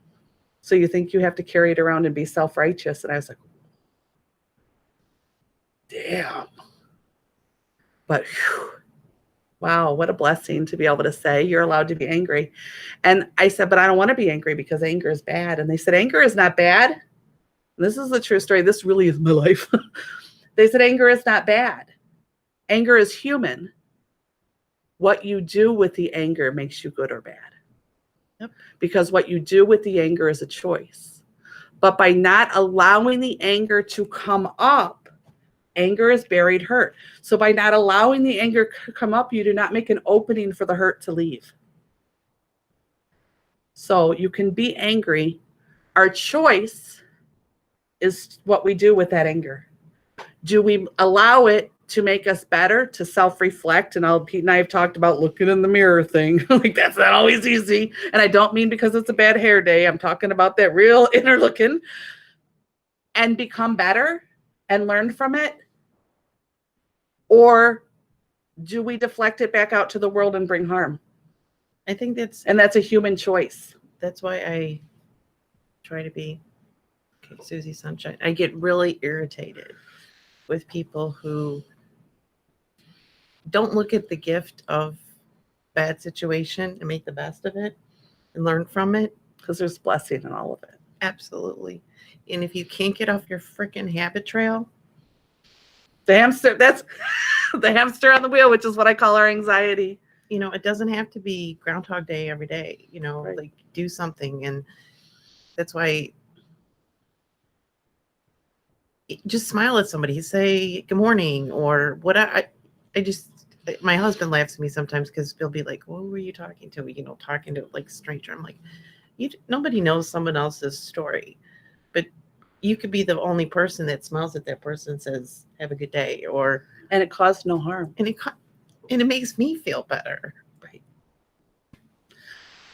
So you think you have to carry it around and be self-righteous. And I was like, damn. But whew, wow, what a blessing to be able to say you're allowed to be angry. And I said, but I don't want to be angry because anger is bad. And they said, anger is not bad. And this is the true story. This really is my life. They said, anger is not bad. Anger is human. What you do with the anger makes you good or bad. Yep. Because what you do with the anger is a choice. But by not allowing the anger to come up, anger is buried hurt. So by not allowing the anger to come up, you do not make an opening for the hurt to leave. So you can be angry. Our choice is what we do with that anger. Do we allow it to make us better, to self-reflect? And Pete and I have talked about looking in the mirror thing. Like, that's not always easy. And I don't mean because it's a bad hair day. I'm talking about that real inner looking, and become better and learn from it. Or do we deflect it back out to the world and bring harm? I think that's a human choice. That's why I try to be Susie Sunshine. I get really irritated with people who don't look at the gift of bad situation and make the best of it and learn from it. Because there's blessing in all of it. Absolutely. And if you can't get off your freaking habit trail, the hamster, that's the hamster on the wheel, which is what I call our anxiety. It doesn't have to be Groundhog Day every day, Right. Like, do something. And that's why just smile at somebody, say good morning, or what. My husband laughs at me sometimes because he'll be like, what were you talking to? Talking to like a stranger. I'm like, nobody knows someone else's story, but you could be the only person that smiles at that person and says, have a good day, and it caused no harm. And it makes me feel better. Right.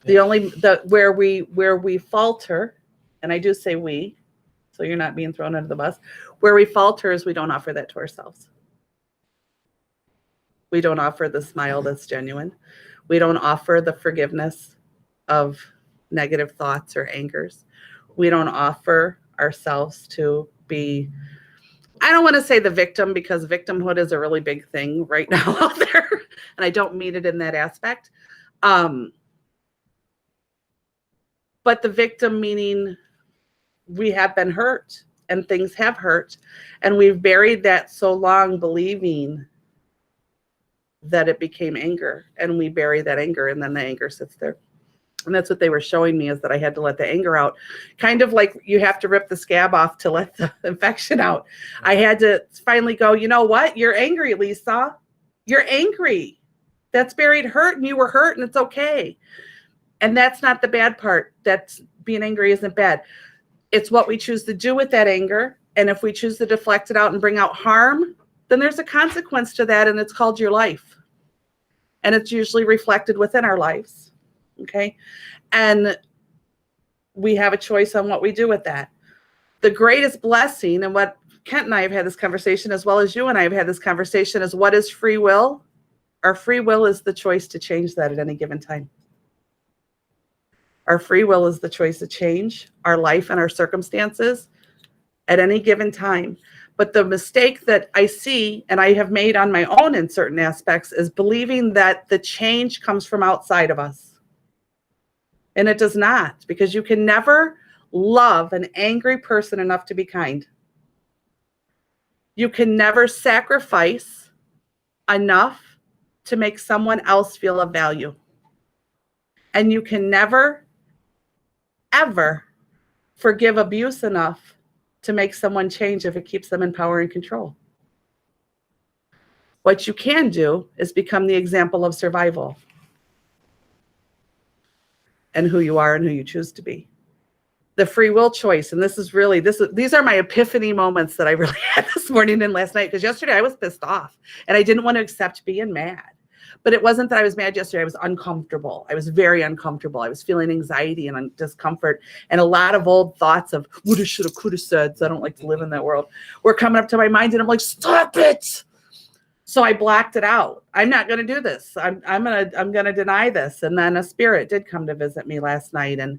Where we falter, and I do say we, so you're not being thrown under the bus, where we falter is we don't offer that to ourselves. We don't offer the smile that's genuine. We don't offer the forgiveness of negative thoughts or angers. We don't offer ourselves to be, I don't want to say the victim, because victimhood is a really big thing right now out there, and I don't mean it in that aspect. But the victim meaning we have been hurt and things have hurt, and we've buried that so long believing that it became anger, and we bury that anger, and then the anger sits there. And that's what they were showing me, is that I had to let the anger out, kind of like you have to rip the scab off to let the infection out. I had to finally go, you know what? You're angry, Lisa. You're angry. That's buried hurt, and you were hurt, and it's okay. And that's not the bad part. That's being angry isn't bad. It's what we choose to do with that anger. And if we choose to deflect it out and bring out harm, then there's a consequence to that, and it's called your life. And it's usually reflected within our lives. Okay. And we have a choice on what we do with that. The greatest blessing, and what Kent and I have had this conversation, as well as you and I have had this conversation, is what is free will? Our free will is the choice to change that at any given time. Our free will is the choice to change our life and our circumstances at any given time. But the mistake that I see, and I have made on my own in certain aspects, is believing that the change comes from outside of us. And it does not, because you can never love an angry person enough to be kind. You can never sacrifice enough to make someone else feel of value. And you can never, ever forgive abuse enough to make someone change if it keeps them in power and control. What you can do is become the example of survival and who you are and who you choose to be. The free will choice, and these are my epiphany moments that I really had this morning and last night, because yesterday I was pissed off and I didn't want to accept being mad. But it wasn't that I was mad yesterday. I was uncomfortable. I was very uncomfortable. I was feeling anxiety and discomfort, and a lot of old thoughts of woulda, shoulda, coulda said. So I don't like to live in that world. Were coming up to my mind, and I'm like, stop it. So I blocked it out. I'm not going to do this. I'm going to deny this. And then a spirit did come to visit me last night, and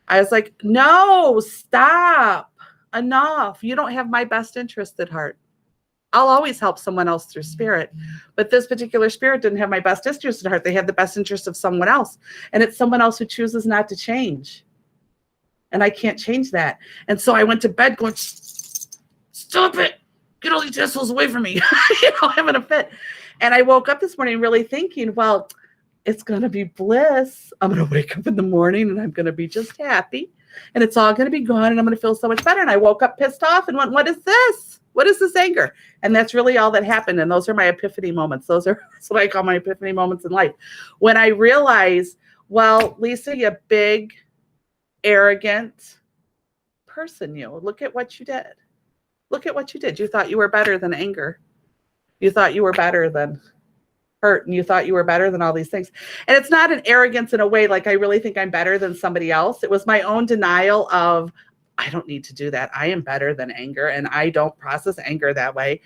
I was like, no, stop. Enough. You don't have my best interest at heart. I'll always help someone else through spirit. But this particular spirit didn't have my best interest at heart. They have the best interest of someone else. And it's someone else who chooses not to change. And I can't change that. And so I went to bed going, stop it. Get all these assholes away from me. Having a fit. And I woke up this morning really thinking, well, it's going to be bliss. I'm going to wake up in the morning and I'm going to be just happy. And it's all going to be gone and I'm going to feel so much better. And I woke up pissed off and went, what is this? What is this anger? And that's really all that happened. And those are my epiphany moments. That's what I call my epiphany moments in life. When I realize, well, Lisa, you big, arrogant person, look at what you did. Look at what you did. You thought you were better than anger. You thought you were better than hurt. And you thought you were better than all these things. And it's not an arrogance in a way like I really think I'm better than somebody else. It was my own denial of, I don't need to do that. I am better than anger, and I don't process anger that way.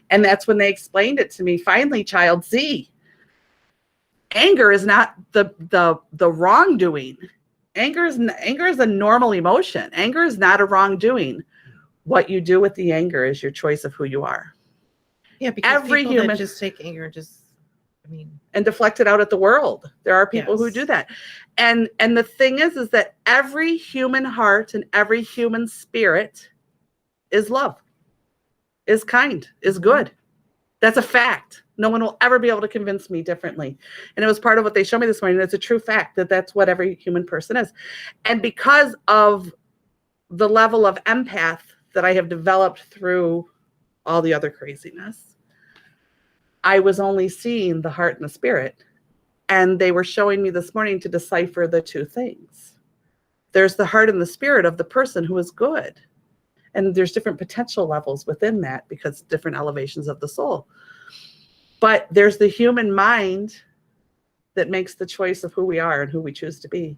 And that's when they explained it to me. Finally, child Z, anger is not the wrongdoing. Anger is a normal emotion. Anger is not a wrongdoing. What you do with the anger is your choice of who you are. Yeah, because every people human that just take anger and deflect it out at the world. There are people who do that. And the thing is that every human heart and every human spirit is love, is kind, is good. That's a fact. No one will ever be able to convince me differently. And it was part of what they showed me this morning. It's a true fact that that's what every human person is. And because of the level of empath that I have developed through all the other craziness, I was only seeing the heart and the spirit. And they were showing me this morning to decipher the two things. There's the heart and the spirit of the person who is good. And there's different potential levels within that because different elevations of the soul. But there's the human mind that makes the choice of who we are and who we choose to be.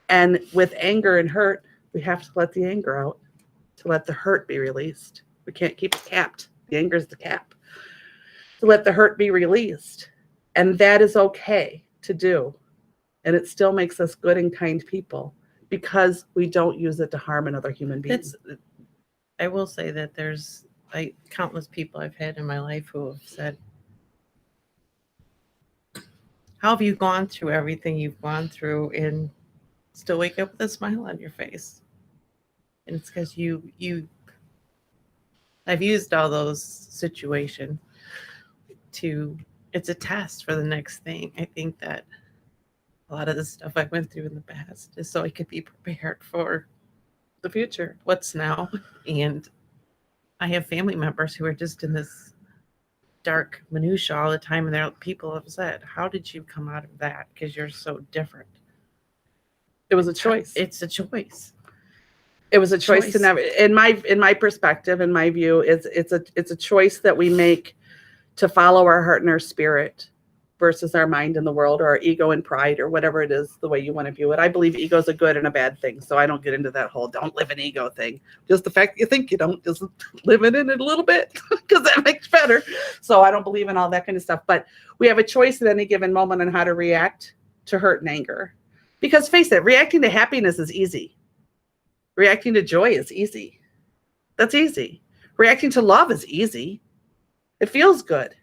And with anger and hurt, we have to let the anger out to let the hurt be released. We can't keep it capped. The anger is the cap. To let the hurt be released. And that is okay to do. And it still makes us good and kind people because we don't use it to harm another human being. I will say that there's countless people I've had in my life who have said, how have you gone through everything you've gone through and still wake up with a smile on your face? And it's because I've used all those situations it's a test for the next thing. I think that a lot of the stuff I went through in the past is so I could be prepared for the future. What's now. And I have family members who are just in this dark minutia all the time, and people have said, how did you come out of that? Because you're so different. It was a choice. It's a choice. It was a choice to never, in my perspective, in my view, it's a choice that we make to follow our heart and our spirit versus our mind and the world, or our ego and pride, or whatever it is, the way you want to view it. I believe ego is a good and a bad thing, so I don't get into that whole don't live in ego thing. Just the fact that you think you don't, just live in it a little bit, because that makes better. So I don't believe in all that kind of stuff. But we have a choice at any given moment on how to react to hurt and anger. Because face it, reacting to happiness is easy. Reacting to joy is easy. That's easy. Reacting to love is easy. It feels good.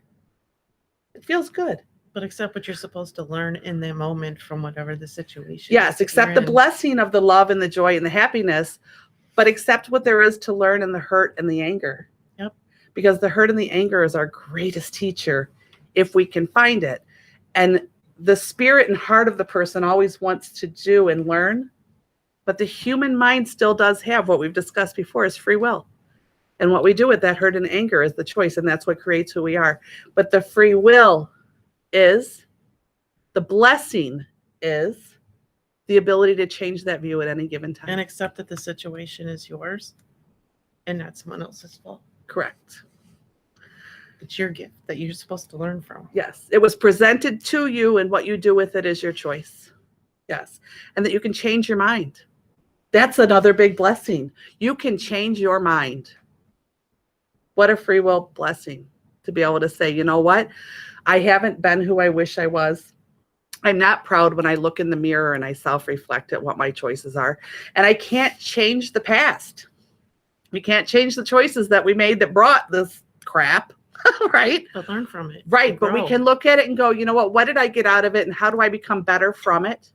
It feels good. But accept what you're supposed to learn in the moment from whatever the situation Yes, is accept the blessing of the love and the joy and the happiness, but accept what there is to learn in the hurt and the anger. Yep. Because the hurt and the anger is our greatest teacher if we can find it. And the spirit and heart of the person always wants to do and learn, but the human mind still does have what we've discussed before is free will. And what we do with that hurt and anger is the choice, and that's what creates who we are. But the free will is, the blessing is the ability to change that view at any given time. And accept that the situation is yours and not someone else's fault. Correct. It's your gift that you're supposed to learn from. Yes. It was presented to you, and what you do with it is your choice. Yes. And that you can change your mind. That's another big blessing. You can change your mind. What a free will blessing to be able to say, you know what? I haven't been who I wish I was. I'm not proud when I look in the mirror and I self-reflect at what my choices are. And I can't change the past. We can't change the choices that we made that brought this crap, right? But learn from it. Right. But we can look at it and go, you know what did I get out of it? And how do I become better from it?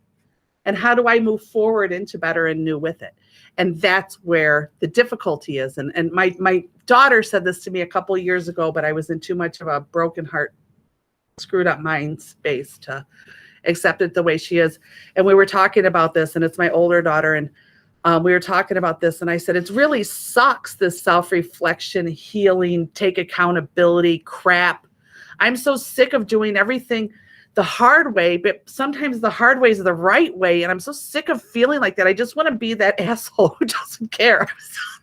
And how do I move forward into better and new with it? And that's where the difficulty is. And my daughter said this to me a couple of years ago, but I was in too much of a broken heart, screwed up mind space to accept it the way she is. And we were talking about this, and it's my older daughter. And we were talking about this, and I said, it really sucks, this self-reflection, healing, take accountability crap. I'm so sick of doing everything the hard way, but sometimes the hard way is the right way. And I'm so sick of feeling like that. I just want to be that asshole who doesn't care.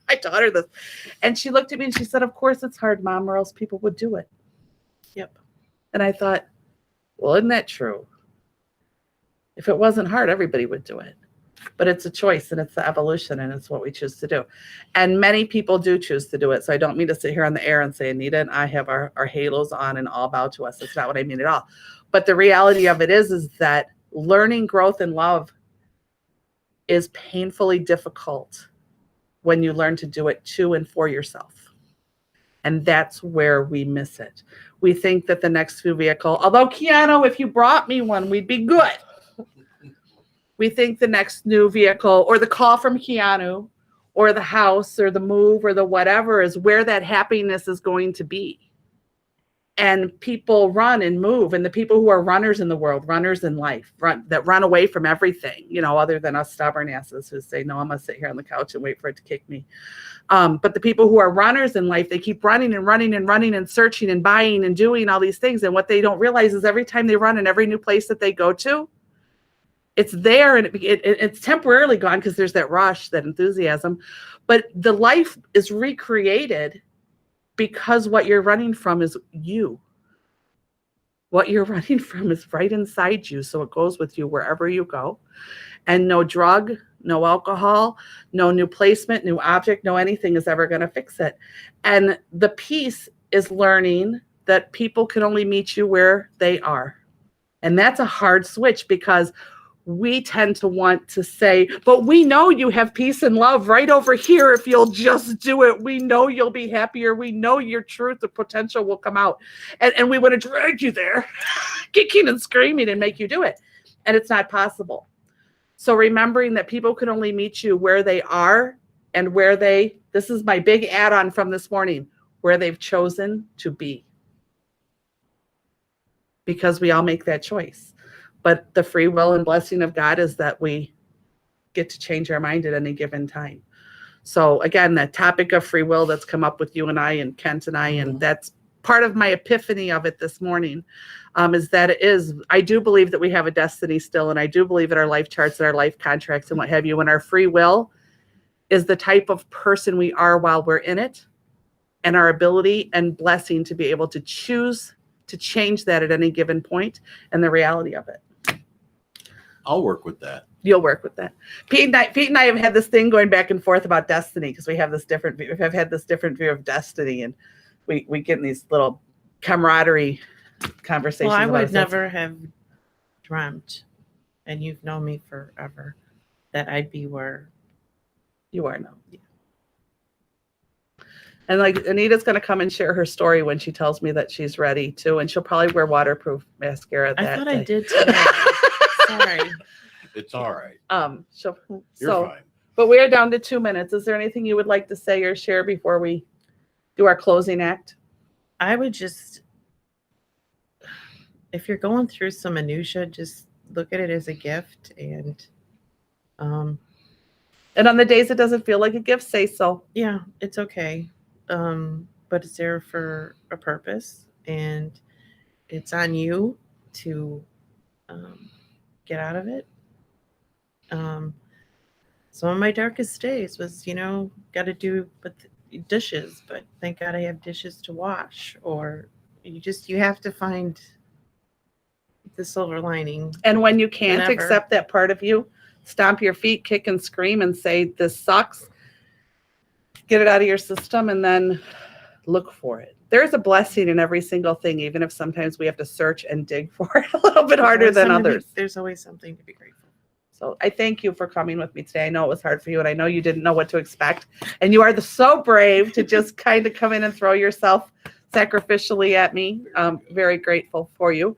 I taught her this. And she looked at me and she said, of course it's hard, Mom, or else people would do it. Yep. And I thought, well, isn't that true? If it wasn't hard, everybody would do it. But it's a choice, and it's the evolution, and it's what we choose to do. And many people do choose to do it. So I don't mean to sit here on the air and say, Anita and I have our halos on and all bow to us. That's not what I mean at all. But the reality of it is that learning growth and love is painfully difficult when you learn to do it to and for yourself. And that's where we miss it. We think that the next new vehicle, although Keanu, if you brought me one, we'd be good. We think the next new vehicle or the call from Keanu or the house or the move or the whatever is where that happiness is going to be. And people run and move, and the people who are runners in the world, runners in life, that run away from everything, other than us stubborn asses who say, no, I'm going to sit here on the couch and wait for it to kick me. But the people who are runners in life, they keep running and running and running and searching and buying and doing all these things. And what they don't realize is every time they run in every new place that they go to, it's there, and it's temporarily gone because there's that rush, that enthusiasm. But the life is recreated because what you're running from is you. What you're running from is right inside you, so it goes with you wherever you go. And no drug, no alcohol, no new placement, new object, no anything is ever going to fix it. And the piece is learning that people can only meet you where they are. And that's a hard switch because we tend to want to say, but we know you have peace and love right over here if you'll just do it. We know you'll be happier. We know your truth, the potential will come out. And we want to drag you there, kicking and screaming and make you do it. And it's not possible. So remembering that people can only meet you where they are and where this is my big add-on from this morning, where they've chosen to be. Because we all make that choice. But the free will and blessing of God is that we get to change our mind at any given time. So again, that topic of free will that's come up with you and I and Kent and I, and that's part of my epiphany of it this morning, is that I do believe that we have a destiny still, and I do believe in our life charts and our life contracts and what have you, and our free will is the type of person we are while we're in it, and our ability and blessing to be able to choose to change that at any given point and the reality of it. I'll work with that. You'll work with that. Pete and I have had this thing going back and forth about destiny because we have this different view. We've had this different view of destiny, and we get in these little camaraderie conversations. Well, I about would it. never have dreamt, and you've known me forever, that I'd be where You are now. Yeah. And like Anita's going to come and share her story when she tells me that she's ready too, and she'll probably wear waterproof mascara. I that thought day. I did today. Sorry. It's all right. You're Fine. But we are down to 2 minutes. Is there anything you would like to say or share before we do our closing act? I would just, if you're going through some minutia, just look at it as a gift, and on the days it doesn't feel like a gift, say so. yeah, it's okay. But it's there for a purpose, and it's on you to get out of it. Some of my darkest days was, got to do with dishes, but thank God I have dishes to wash. Or you have to find the silver lining. And when you can't Whenever. accept that part of you, stomp your feet, kick and scream, and say, this sucks. Get it out of your system, and then look for it. There's a blessing in every single thing, even if sometimes we have to search and dig for it a little bit harder than others. There's always something to be grateful for. So I thank you for coming with me today. I know it was hard for you, and I know you didn't know what to expect. And you are so brave to just kind of come in and throw yourself sacrificially at me. Very grateful for you.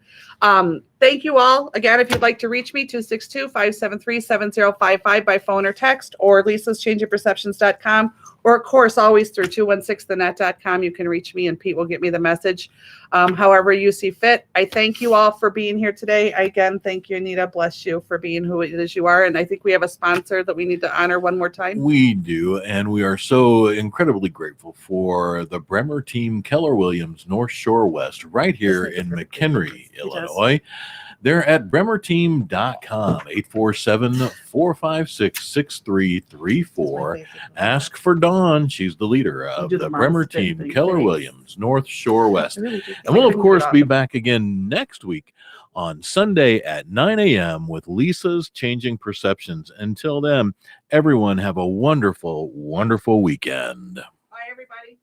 Thank you all. Again, if you'd like to reach me, 262-573-7055 by phone or text, or lisaschangingperceptions.com, or of course, always through 216thenet.com. You can reach me, and Pete will get me the message. However you see fit. I thank you all for being here today. Again, thank you, Anita. Bless you for being who it is you are. And I think we have a sponsor that we need to honor one more time. We do, and we are so incredibly grateful for the Bremer team, Keller Williams, North Shore West, right here in McHenry, Illinois. They're at bremerteam.com, 847-456-6334. Ask for Dawn. She's the leader of the Bremer team, Keller Williams, North Shore West. And we'll, of course, be back again next week on Sunday at 9 a.m. with Lisa's Changing Perceptions. Until then, everyone have a wonderful, wonderful weekend. Bye, everybody.